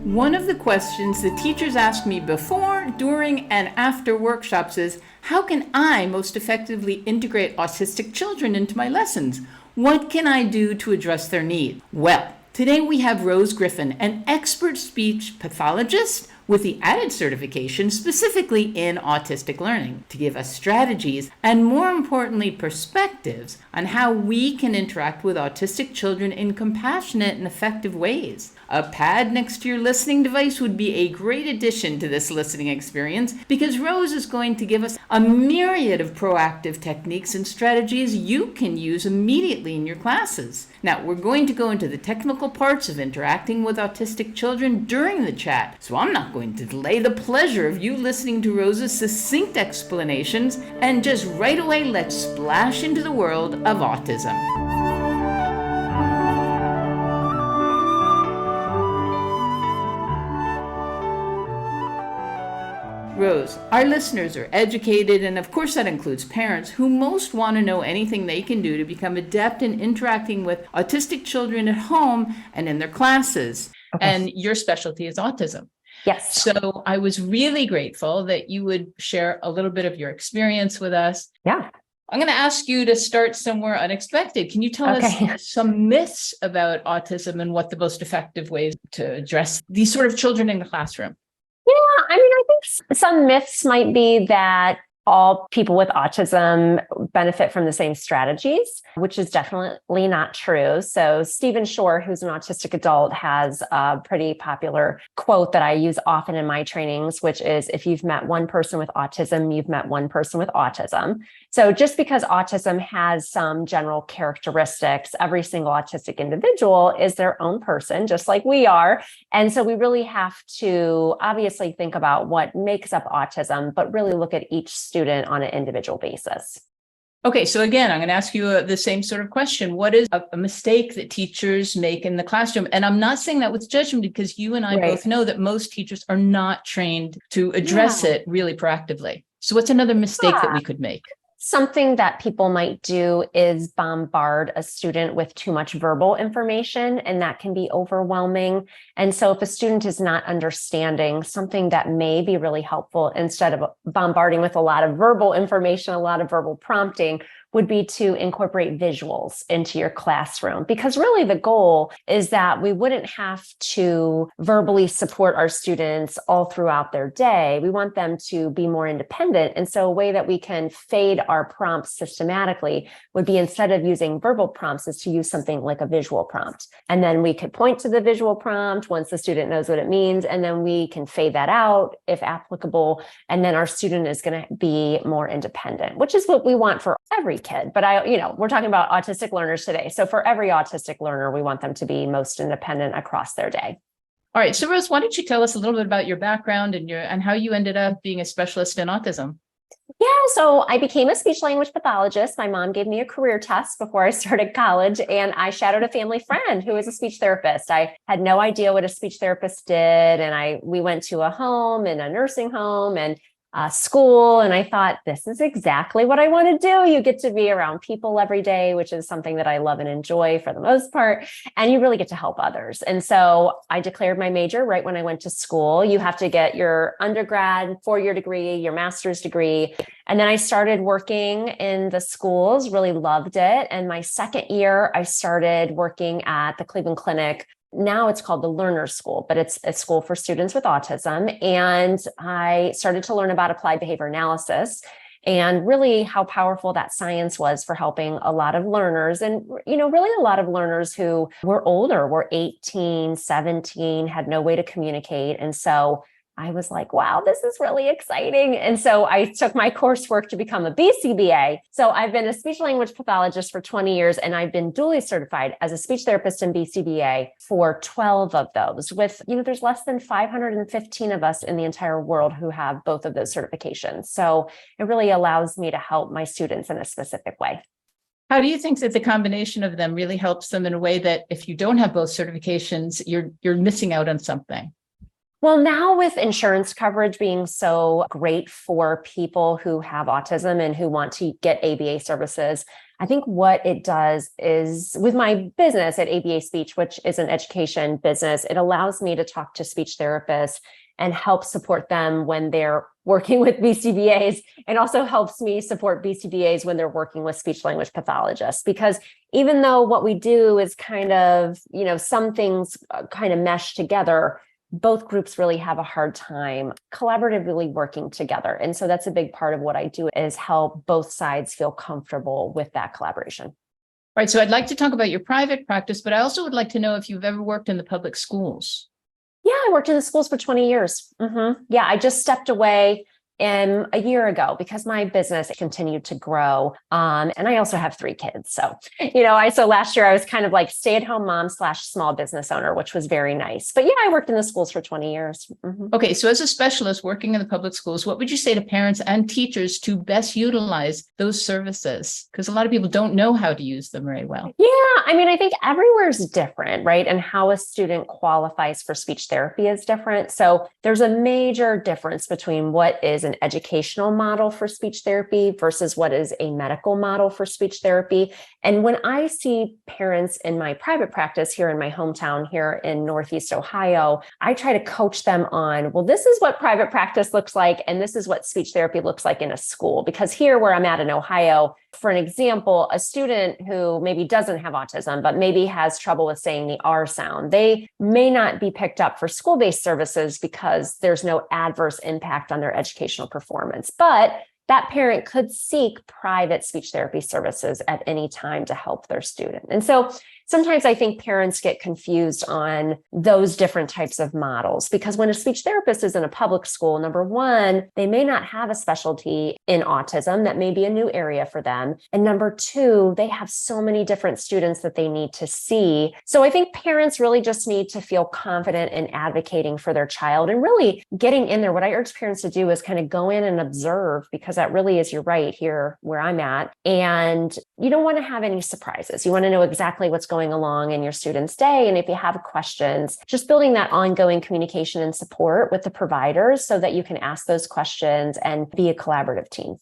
One of the questions that teachers ask me before, during, and after workshops is, how can I most effectively integrate autistic children into my lessons? What can I do to address their needs? Well, today we have Rose Griffin, an expert speech pathologist with the added certification specifically in autistic learning, to give us strategies and, more importantly, perspectives on how we can interact with autistic children in compassionate and effective ways. A pad next to your listening device would be a great addition to this listening experience, because Rose is going to give us a myriad of proactive techniques and strategies you can use immediately in your classes. Now, we're going to go into the technical parts of interacting with autistic children during the chat, so I'm not going to delay the pleasure of you listening to Rose's succinct explanations, and just right away let's splash into the world of autism. Rose, our listeners are educated, and of course that includes parents who most want to know anything they can do to become adept in interacting with autistic children at home and in their classes. Okay. And your specialty is autism. Yes. So I was really grateful that you would share a little bit of your experience with us. Yeah. I'm going to ask you to start somewhere unexpected. Can you tell us some myths about autism and what the most effective ways to address these sort of children in the classroom? Yeah, I mean, I think some myths might be that all people with autism benefit from the same strategies, which is definitely not true. So Stephen Shore, who's an autistic adult, has a pretty popular quote that I use often in my trainings, which is, if you've met one person with autism, you've met one person with autism. So just because autism has some general characteristics, every single autistic individual is their own person, just like we are. And so we really have to obviously think about what makes up autism, but really look at each student on an individual basis. Okay, so again, I'm going to ask you the same sort of question. What is a mistake that teachers make in the classroom? And I'm not saying that with judgment, because you and I both know that most teachers are not trained to address it really proactively. So what's another mistake that we could make? Something that people might do is bombard a student with too much verbal information, and that can be overwhelming. And so if a student is not understanding, something that may be really helpful, instead of bombarding with a lot of verbal information, a lot of verbal prompting, would be to incorporate visuals into your classroom. Because really the goal is that we wouldn't have to verbally support our students all throughout their day. We want them to be more independent. And so a way that we can fade our prompts systematically would be, instead of using verbal prompts, is to use something like a visual prompt. And then we could point to the visual prompt once the student knows what it means, and then we can fade that out if applicable. And then our student is going to be more independent, which is what we want for every kid. But we're talking about autistic learners today. So for every autistic learner, we want them to be most independent across their day. All right. So Rose, why don't you tell us a little bit about your background and how you ended up being a specialist in autism? Yeah, so I became a speech language pathologist. My mom gave me a career test before I started college, and I shadowed a family friend who was a speech therapist. I had no idea what a speech therapist did, and we went to a home and a nursing home and school. And I thought, this is exactly what I want to do. You get to be around people every day, which is something that I love and enjoy for the most part. And you really get to help others. And so I declared my major right when I went to school. You have to get your undergrad 4-year degree, your master's degree. And then I started working in the schools, really loved it. And my second year, I started working at the Cleveland Clinic. Now it's called the Learner School, but it's a school for students with autism. And I started to learn about applied behavior analysis and really how powerful that science was for helping a lot of learners. And, really a lot of learners who were older, were 18, 17, had no way to communicate. And so I was like, wow, this is really exciting. And so I took my coursework to become a BCBA. So I've been a speech language pathologist for 20 years, and I've been duly certified as a speech therapist and BCBA for 12 of those. With, there's less than 515 of us in the entire world who have both of those certifications. So it really allows me to help my students in a specific way. How do you think that the combination of them really helps them in a way that if you don't have both certifications, you're missing out on something? Well, now with insurance coverage being so great for people who have autism and who want to get ABA services, I think what it does is with my business at ABA Speech, which is an education business, it allows me to talk to speech therapists and help support them when they're working with BCBAs, and also helps me support BCBAs when they're working with speech language pathologists. Because even though what we do is kind of, some things kind of mesh together, both groups really have a hard time collaboratively working together. And so that's a big part of what I do, is help both sides feel comfortable with that collaboration. All right. So I'd like to talk about your private practice, but I also would like to know if you've ever worked in the public schools. Yeah, I worked in the schools for 20 years. Yeah, I just stepped away a year ago because my business continued to grow. And I also have 3 kids. So, so last year I was kind of like stay-at-home mom / small business owner, which was very nice. But yeah, I worked in the schools for 20 years. Okay. So as a specialist working in the public schools, what would you say to parents and teachers to best utilize those services? Because a lot of people don't know how to use them very well. Yeah, I think everywhere is different, right? And how a student qualifies for speech therapy is different. So there's a major difference between what is an educational model for speech therapy versus what is a medical model for speech therapy. And when I see parents in my private practice here in my hometown here in Northeast Ohio, I try to coach them on, well, this is what private practice looks like, and this is what speech therapy looks like in a school. Because here where I'm at in Ohio, for an example, a student who maybe doesn't have autism, but maybe has trouble with saying the R sound, they may not be picked up for school-based services because there's no adverse impact on their educational performance. But that parent could seek private speech therapy services at any time to help their student. And so sometimes I think parents get confused on those different types of models, because when a speech therapist is in a public school, number one, they may not have a specialty in autism. That may be a new area for them. And number two, they have so many different students that they need to see. So I think parents really just need to feel confident in advocating for their child and really getting in there. What I urge parents to do is kind of go in and observe, because that really is, you're right, here where I'm at. And you don't want to have any surprises. You want to know exactly what's going along in your student's day. And if you have questions, just building that ongoing communication and support with the providers so that you can ask those questions and be a collaborative team.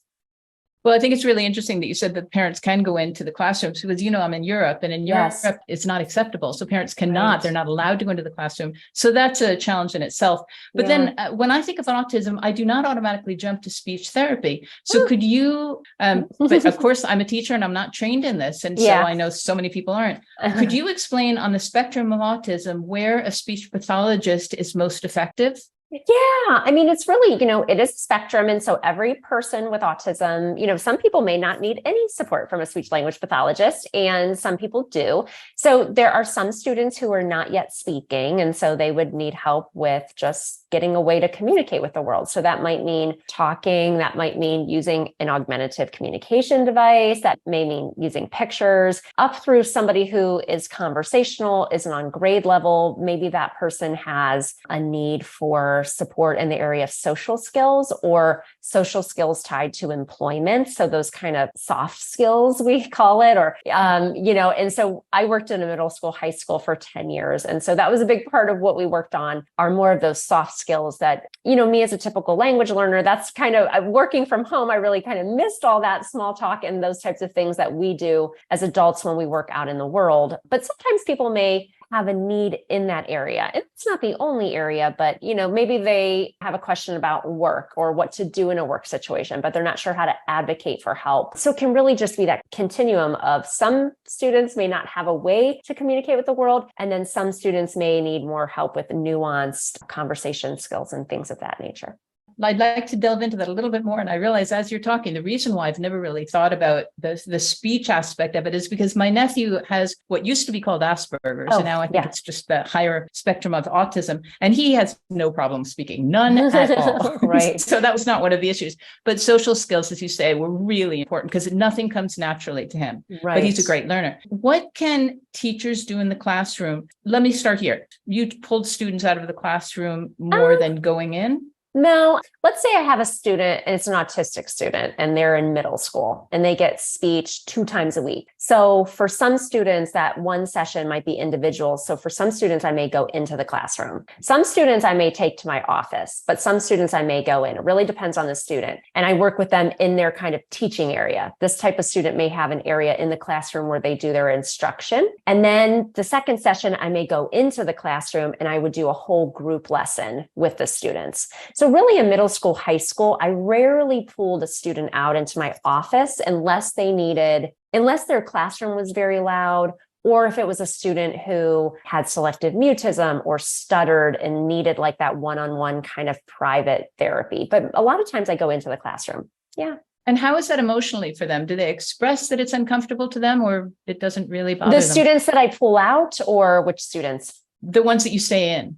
Well, I think it's really interesting that you said that parents can go into the classrooms, because, I'm in Europe, and in Europe, it's not acceptable. So parents cannot, they're not allowed to go into the classroom. So that's a challenge in itself. But then when I think of autism, I do not automatically jump to speech therapy. So could you, but of course I'm a teacher and I'm not trained in this. And so I know so many people aren't. Could you explain on the spectrum of autism where a speech pathologist is most effective? Yeah, it's really, it is a spectrum. And so every person with autism, some people may not need any support from a speech language pathologist, and some people do. So there are some students who are not yet speaking, and so they would need help with just getting a way to communicate with the world. So that might mean talking, that might mean using an augmentative communication device, that may mean using pictures, up through somebody who is conversational, isn't on grade level. Maybe that person has a need for support in the area of social skills or social skills tied to employment. So those kind of soft skills, we call it, or, and so I worked in a middle school, high school for 10 years. And so that was a big part of what we worked on, are more of those soft skills that, me as a typical language learner, that's kind of working from home. I really kind of missed all that small talk and those types of things that we do as adults when we work out in the world. But sometimes people may have a need in that area. And it's not the only area, but maybe they have a question about work or what to do in a work situation, but they're not sure how to advocate for help. So it can really just be that continuum of some students may not have a way to communicate with the world, and then some students may need more help with nuanced conversation skills and things of that nature. I'd like to delve into that a little bit more. And I realize as you're talking, the reason why I've never really thought about the speech aspect of it is because my nephew has what used to be called Asperger's. And now I think it's just the higher spectrum of autism. And he has no problem speaking, none at all. Right. So that was not one of the issues. But social skills, as you say, were really important because nothing comes naturally to him. Right. But he's a great learner. What can teachers do in the classroom? Let me start here. You pulled students out of the classroom more than going in? No, let's say I have a student and it's an autistic student and they're in middle school and they get speech 2 times a week. So for some students, that one session might be individual. So for some students, I may go into the classroom. Some students I may take to my office, but some students I may go in. It really depends on the student. And I work with them in their kind of teaching area. This type of student may have an area in the classroom where they do their instruction. And then the second session, I may go into the classroom and I would do a whole group lesson with the students. So really in middle school, high school, I rarely pulled a student out into my office unless their classroom was very loud, or if it was a student who had selective mutism or stuttered and needed like that one-on-one kind of private therapy. But a lot of times I go into the classroom. Yeah. And how is that emotionally for them? Do they express that it's uncomfortable to them, or it doesn't really bother them? The students that I pull out, or which students? The ones that you stay in.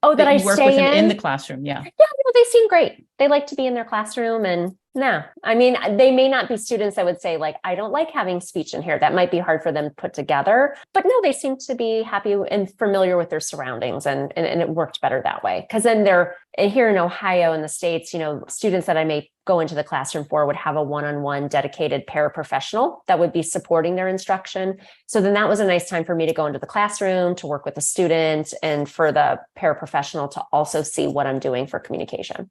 Oh, that I you work stay with them in in the classroom. Yeah. Yeah, no, they seem great. They like to be in their classroom. And no, I mean, they may not be students that would say like, I don't like having speech in here. That might be hard for them to put together, but no, they seem to be happy and familiar with their surroundings. And it worked better that way. Cause then here in Ohio in the States, students that I may go into the classroom for would have a one-on-one dedicated paraprofessional that would be supporting their instruction. So then that was a nice time for me to go into the classroom to work with the student and for the paraprofessional to also see what I'm doing for communication.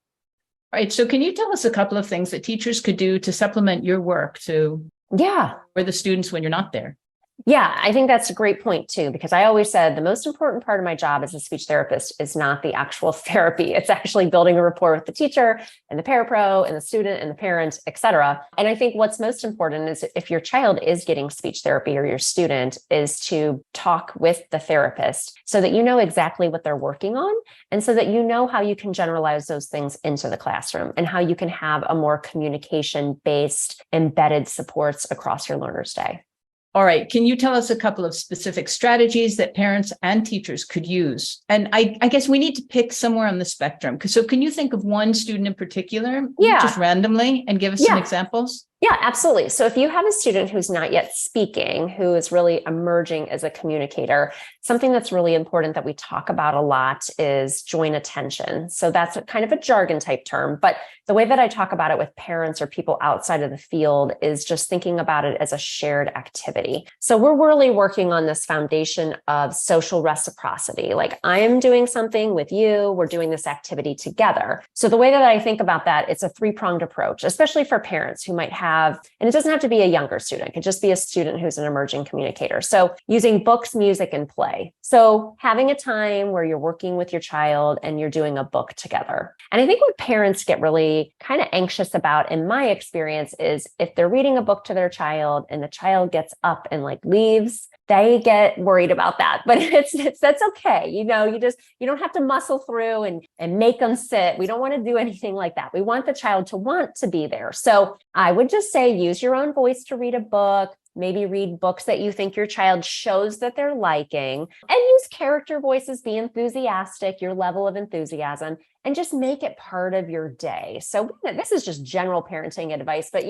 All right. So can you tell us a couple of things that teachers could do to supplement your work for the students when you're not there? Yeah, I think that's a great point too, because I always said the most important part of my job as a speech therapist is not the actual therapy. It's actually building a rapport with the teacher and the parapro and the student and the parent, et cetera. And I think what's most important is if your child is getting speech therapy or your student is to talk with the therapist so that you know exactly what they're working on and so that you know how you can generalize those things into the classroom and how you can have a more communication-based embedded supports across your learner's day. All right. Can you tell us a couple of specific strategies that parents and teachers could use? And I guess we need to pick somewhere on the spectrum. So can you think of one student in particular, just randomly, and give us some examples? Yeah, absolutely. So if you have a student who's not yet speaking, who is really emerging as a communicator, something that's really important that we talk about a lot is joint attention. So that's kind of a jargon type term, but the way that I talk about it with parents or people outside of the field is just thinking about it as a shared activity. So we're really working on this foundation of social reciprocity. Like I am doing something with you, we're doing this activity together. So the way that I think about that, it's a three-pronged approach, especially for parents who might have, and it doesn't have to be a younger student, it could just be a student who's an emerging communicator. So using books, music, and play. So having a time where you're working with your child and you're doing a book together. And I think what parents get really kind of anxious about, in my experience, is if they're reading a book to their child and the child gets up and like leaves, they get worried about that, but that's okay. You don't have to muscle through and make them sit. We don't want to do anything like that. We want the child to want to be there. So I would just say, use your own voice to read a book. Maybe read books that you think your child shows that they're liking, and use character voices, be enthusiastic, your level of enthusiasm, and just make it part of your day. So this is just general parenting advice, but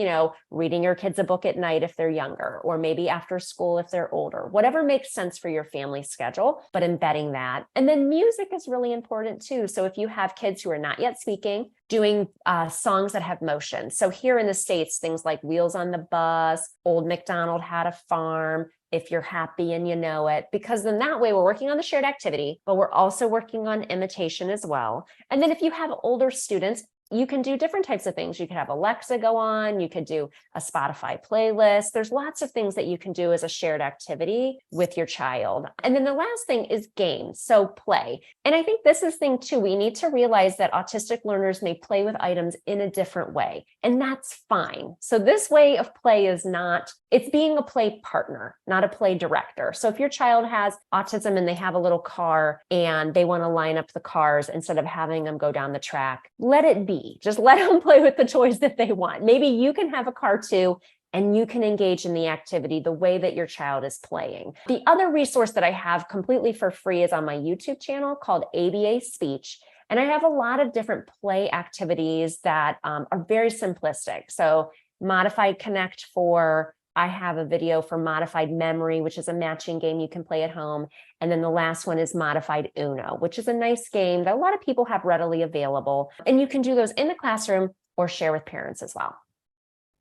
reading your kids a book at night if they're younger, or maybe after school if they're older, whatever makes sense for your family schedule, but embedding that. And then music is really important too. So if you have kids who are not yet speaking, doing songs that have motion. So here in the States, things like Wheels on the Bus, Old MacDonald Had a Farm, If You're Happy and You Know It, because then that way we're working on the shared activity, but we're also working on imitation as well. And then if you have older students, you can do different types of things. You could have Alexa go on, you could do a Spotify playlist. There's lots of things that you can do as a shared activity with your child. And then the last thing is games, so play. And I think this is thing too, we need to realize that autistic learners may play with items in a different way, and that's fine. So this way of play it's being a play partner, not a play director. So if your child has autism and they have a little car and they want to line up the cars instead of having them go down the track, let it be. Just let them play with the toys that they want. Maybe you can have a car too, and you can engage in the activity the way that your child is playing. The other resource that I have completely for free is on my YouTube channel called ABA Speech. And I have a lot of different play activities that are very simplistic. So Modified Connect for I have a video for modified memory, which is a matching game you can play at home. And then the last one is modified Uno, which is a nice game that a lot of people have readily available. And you can do those in the classroom or share with parents as well.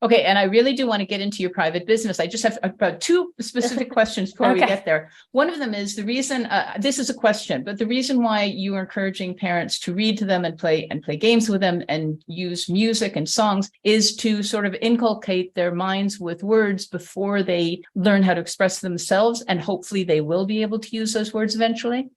Okay, and I really do want to get into your private business. I just have about two specific questions before we get there. One of them is the reason, this is a question, but the reason why you are encouraging parents to read to them and play games with them and use music and songs is to sort of inculcate their minds with words before they learn how to express themselves, and hopefully they will be able to use those words eventually.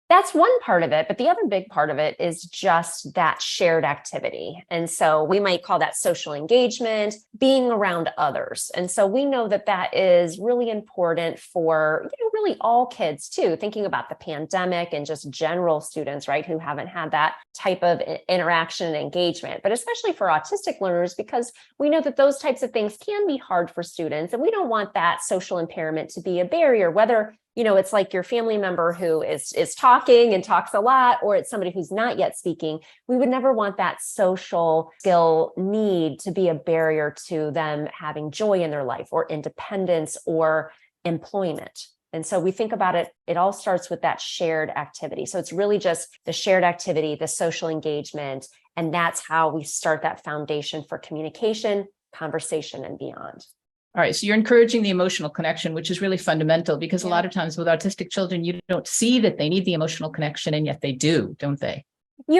That's one part of it, but the other big part of it is just that shared activity. And so we might call that social engagement, being around others. And so we know that that is really important for, really all kids too, thinking about the pandemic and just general students, right, who haven't had that type of interaction and engagement, but especially for autistic learners, because we know that those types of things can be hard for students. And we don't want that social impairment to be a barrier, whether it's like your family member who is talking and talks a lot, or it's somebody who's not yet speaking. We would never want that social skill need to be a barrier to them having joy in their life or independence or employment. And so we think about it, it all starts with that shared activity. So it's really just the shared activity, the social engagement, and that's how we start that foundation for communication, conversation, and beyond. All right. So you're encouraging the emotional connection, which is really fundamental, because a lot of times with autistic children, you don't see that they need the emotional connection, and yet they do, don't they? They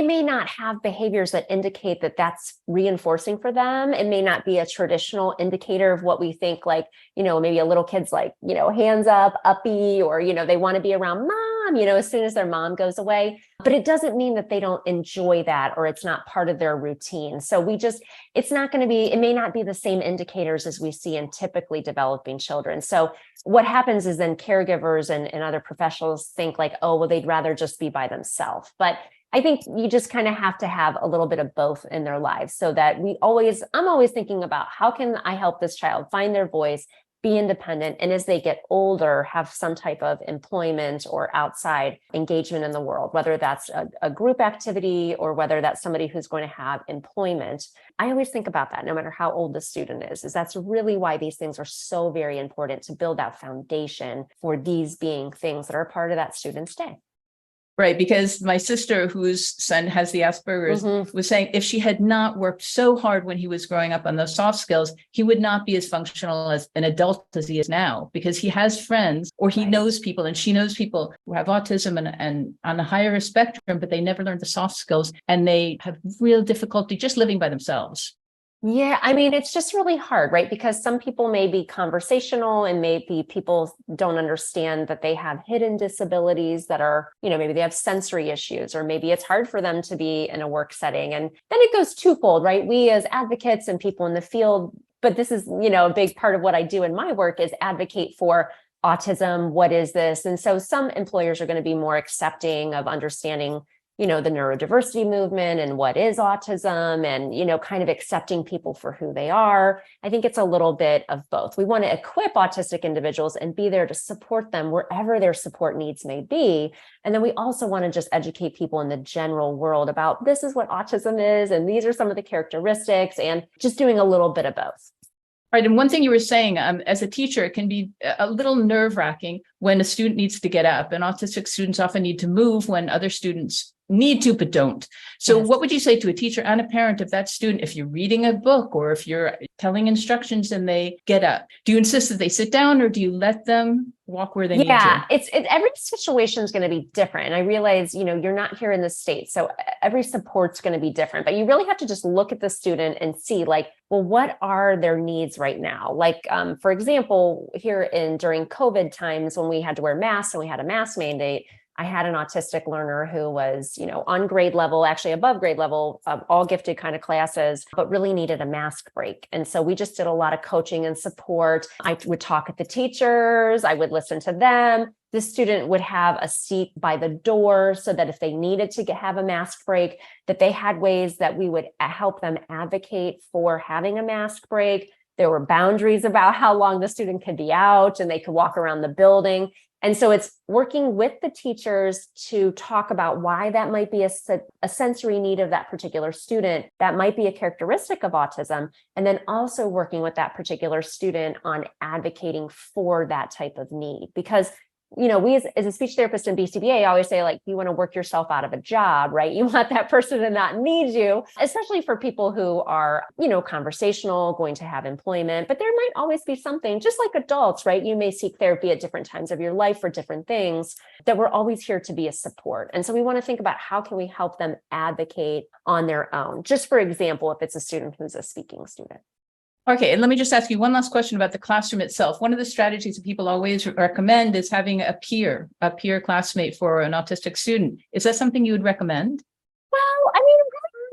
may not have behaviors that indicate that that's reinforcing for them. It may not be a traditional indicator of what we think, like, maybe a little kid's like, hands up, uppy, or, they want to be around mom, as soon as their mom goes away. But it doesn't mean that they don't enjoy that or it's not part of their routine. So it may not be the same indicators as we see in typically developing children. So what happens is then caregivers and other professionals think like, oh, well, they'd rather just be by themselves. But I think you just kind of have to have a little bit of both in their lives, so that I'm always thinking about how can I help this child find their voice, be independent, and as they get older, have some type of employment or outside engagement in the world, whether that's a group activity or whether that's somebody who's going to have employment. I always think about that no matter how old the student is that's really why these things are so very important, to build that foundation for these being things that are part of that student's day. Right, because my sister, whose son has the Asperger's, was saying if she had not worked so hard when he was growing up on those soft skills, he would not be as functional as an adult as he is now, because he has friends, or he knows people, and she knows people who have autism and on a higher spectrum, but they never learned the soft skills, and they have real difficulty just living by themselves. Yeah, I mean, it's just really hard, right? Because some people may be conversational, and maybe people don't understand that they have hidden disabilities that are, maybe they have sensory issues, or maybe it's hard for them to be in a work setting. And then it goes twofold, right? We as advocates and people in the field, but this is, a big part of what I do in my work is advocate for autism. What is this? And so some employers are going to be more accepting of understanding the neurodiversity movement and what is autism, and, kind of accepting people for who they are. I think it's a little bit of both. We want to equip autistic individuals and be there to support them wherever their support needs may be. And then we also want to just educate people in the general world about this is what autism is, and these are some of the characteristics, and just doing a little bit of both. Right. And one thing you were saying, as a teacher, it can be a little nerve-wracking when a student needs to get up, and autistic students often need to move when other students need to, but don't. So what would you say to a teacher and a parent of that student, if you're reading a book or if you're telling instructions and they get up? Do you insist that they sit down, or do you let them walk where they need to? Yeah, every situation is going to be different. And I realize, you're not here in the States, so every support's going to be different, but you really have to just look at the student and see like, well, what are their needs right now? Like, for example, during COVID times when we had to wear masks and we had a mask mandate, I had an autistic learner who was, on grade level, actually above grade level, all gifted kind of classes, but really needed a mask break. And so we just did a lot of coaching and support. I would talk with the teachers. I would listen to them. The student would have a seat by the door so that if they needed to have a mask break, that they had ways that we would help them advocate for having a mask break. There were boundaries about how long the student could be out, and they could walk around the building. And so it's working with the teachers to talk about why that might be a sensory need of that particular student, that might be a characteristic of autism, and then also working with that particular student on advocating for that type of need. Because we as a speech therapist in BCBA always say, like, you want to work yourself out of a job, right? You want that person to not need you, especially for people who are, conversational, going to have employment. But there might always be something, just like adults, right? You may seek therapy at different times of your life for different things, that we're always here to be a support. And so we want to think about how can we help them advocate on their own? Just for example, if it's a student who's a speaking student. Okay, and let me just ask you one last question about the classroom itself. One of the strategies that people always recommend is having a peer classmate for an autistic student. Is that something you would recommend? Well, it really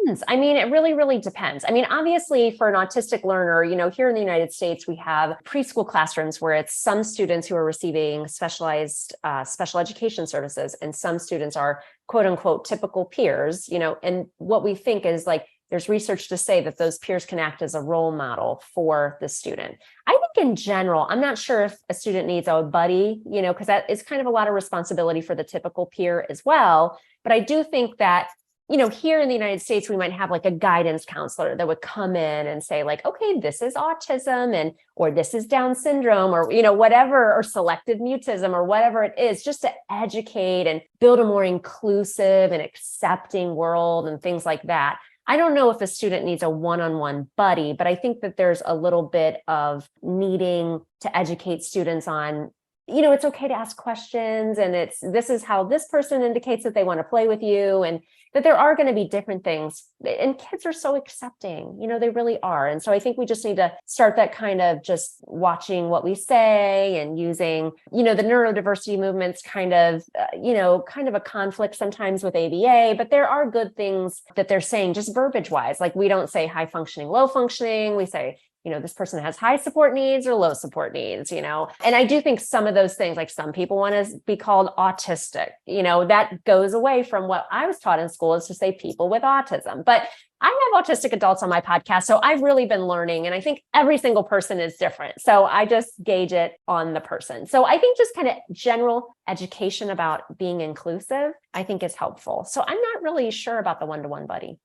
depends. It really, really depends. Obviously for an autistic learner, here in the United States, we have preschool classrooms where it's some students who are receiving specialized special education services, and some students are quote unquote typical peers, and what we think is like, there's research to say that those peers can act as a role model for the student. I think in general, I'm not sure if a student needs a buddy, because that is kind of a lot of responsibility for the typical peer as well. But I do think that, here in the United States, we might have like a guidance counselor that would come in and say like, okay, this is autism or this is Down syndrome or, whatever, or selective mutism or whatever it is, just to educate and build a more inclusive and accepting world and things like that. I don't know if a student needs a one-on-one buddy, but I think that there's a little bit of needing to educate students on, it's okay to ask questions, and this is how this person indicates that they want to play with you, and that there are going to be different things. And kids are so accepting, they really are. And so I think we just need to start that kind of just watching what we say and using, the neurodiversity movement's kind of a conflict sometimes with ABA, but there are good things that they're saying just verbiage wise. Like, we don't say high functioning, low functioning. We say, this person has high support needs or low support needs, and I do think some of those things, like some people want to be called autistic, that goes away from what I was taught in school, is to say people with autism. But I have autistic adults on my podcast, so I've really been learning, and I think every single person is different. So I just gauge it on the person. So I think just kind of general education about being inclusive, I think is helpful. So I'm not really sure about the one-to-one buddy.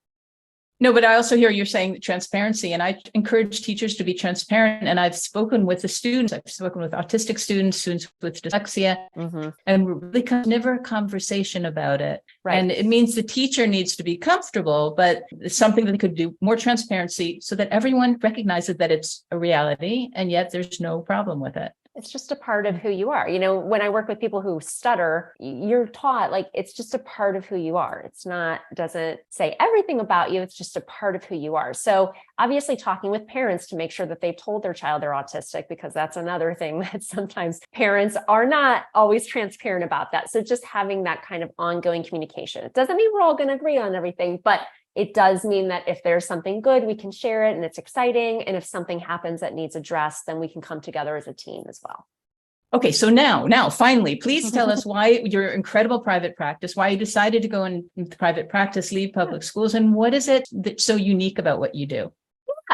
No, but I also hear you're saying transparency, and I encourage teachers to be transparent. And I've spoken with the students, I've spoken with autistic students with dyslexia, and we're really never a conversation about it. Right. And it means the teacher needs to be comfortable, but it's something that they could do more transparency so that everyone recognizes that it's a reality, and yet there's no problem with it. It's just a part of who you are. When I work with people who stutter, you're taught like it's just a part of who you are. Doesn't say everything about you. It's just a part of who you are. So obviously talking with parents to make sure that they've told their child they're autistic, because that's another thing that sometimes parents are not always transparent about that. So just having that kind of ongoing communication. It doesn't mean we're all going to agree on everything, but it does mean that if there's something good, we can share it and it's exciting. And if something happens that needs addressed, then we can come together as a team as well. Okay, so now, finally, please tell us why your incredible private practice, why you decided to go into private practice, leave public schools, and what is it that's so unique about what you do?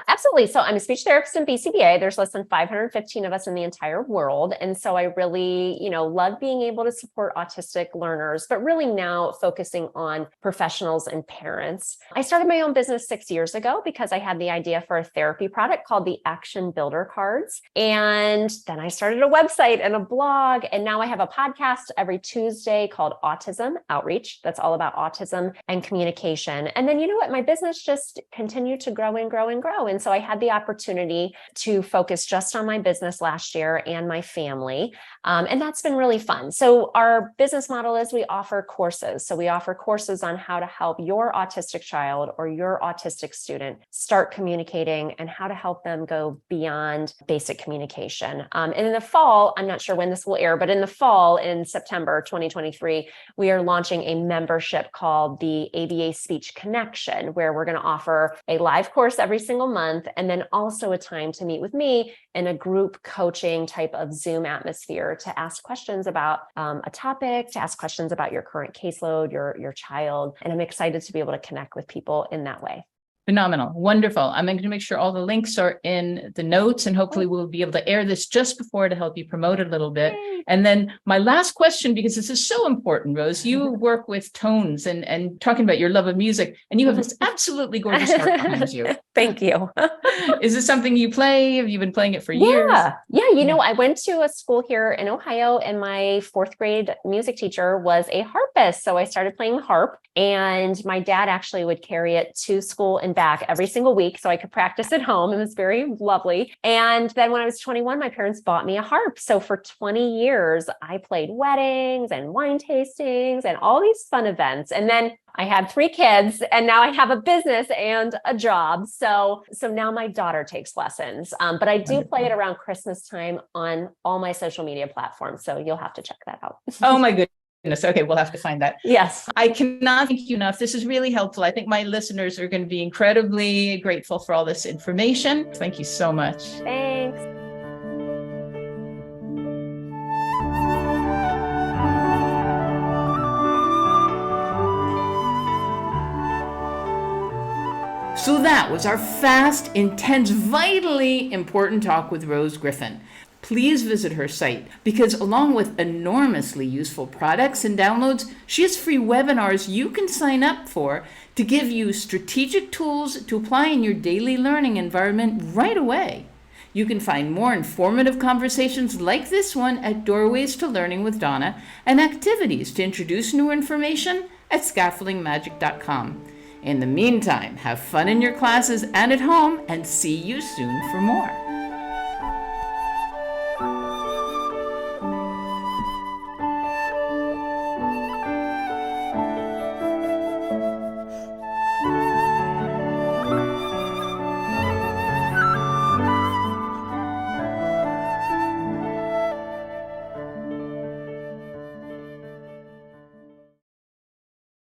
Absolutely. So I'm a speech therapist in BCBA. There's less than 515 of us in the entire world. And so I really, love being able to support autistic learners, but really now focusing on professionals and parents. I started my own business 6 years ago because I had the idea for a therapy product called the Action Builder Cards. And then I started a website and a blog. And now I have a podcast every Tuesday called Autism Outreach. That's all about autism and communication. And then, my business just continued to grow and grow and grow. And so I had the opportunity to focus just on my business last year and my family. And that's been really fun. So our business model is we offer courses. So we offer courses on how to help your autistic child or your autistic student start communicating and how to help them go beyond basic communication. And in the fall, I'm not sure when this will air, but in the fall, in September 2023, we are launching a membership called the ABA Speech Connection, where we're going to offer a live course every single month, and then also a time to meet with me in a group coaching type of Zoom atmosphere to ask questions about a topic, to ask questions about your current caseload, your child. And I'm excited to be able to connect with people in that way. Phenomenal. Wonderful. I'm going to make sure all the links are in the notes, and hopefully we'll be able to air this just before to help you promote it a little bit. And then my last question, because this is so important, Rose, you work with tones and talking about your love of music, and you have this absolutely gorgeous harp behind you. Thank you. Is this something you play? Have you been playing it for years? Yeah. You know, I went to a school here in Ohio, and my 4th grade music teacher was a harpist. So I started playing the harp, and my dad actually would carry it to school and back every single week so I could practice at home. It was very lovely. And then when I was 21, my parents bought me a harp. So for 20 years, I played weddings and wine tastings and all these fun events. And then I had 3 kids, and now I have a business and a job. So now my daughter takes lessons, but I do play it around Christmas time on all my social media platforms. So you'll have to check that out. Oh my goodness. Okay, we'll have to find that. Yes. I cannot thank you enough. This is really helpful. I think my listeners are going to be incredibly grateful for all this information. Thank you so much. Thanks. So that was our fast, intense, vitally important talk with Rose Griffin. Please visit her site, because along with enormously useful products and downloads, she has free webinars you can sign up for to give you strategic tools to apply in your daily learning environment right away. You can find more informative conversations like this one at Doorways to Learning with Donna, and activities to introduce new information at scaffoldingmagic.com. In the meantime, have fun in your classes and at home, and see you soon for more.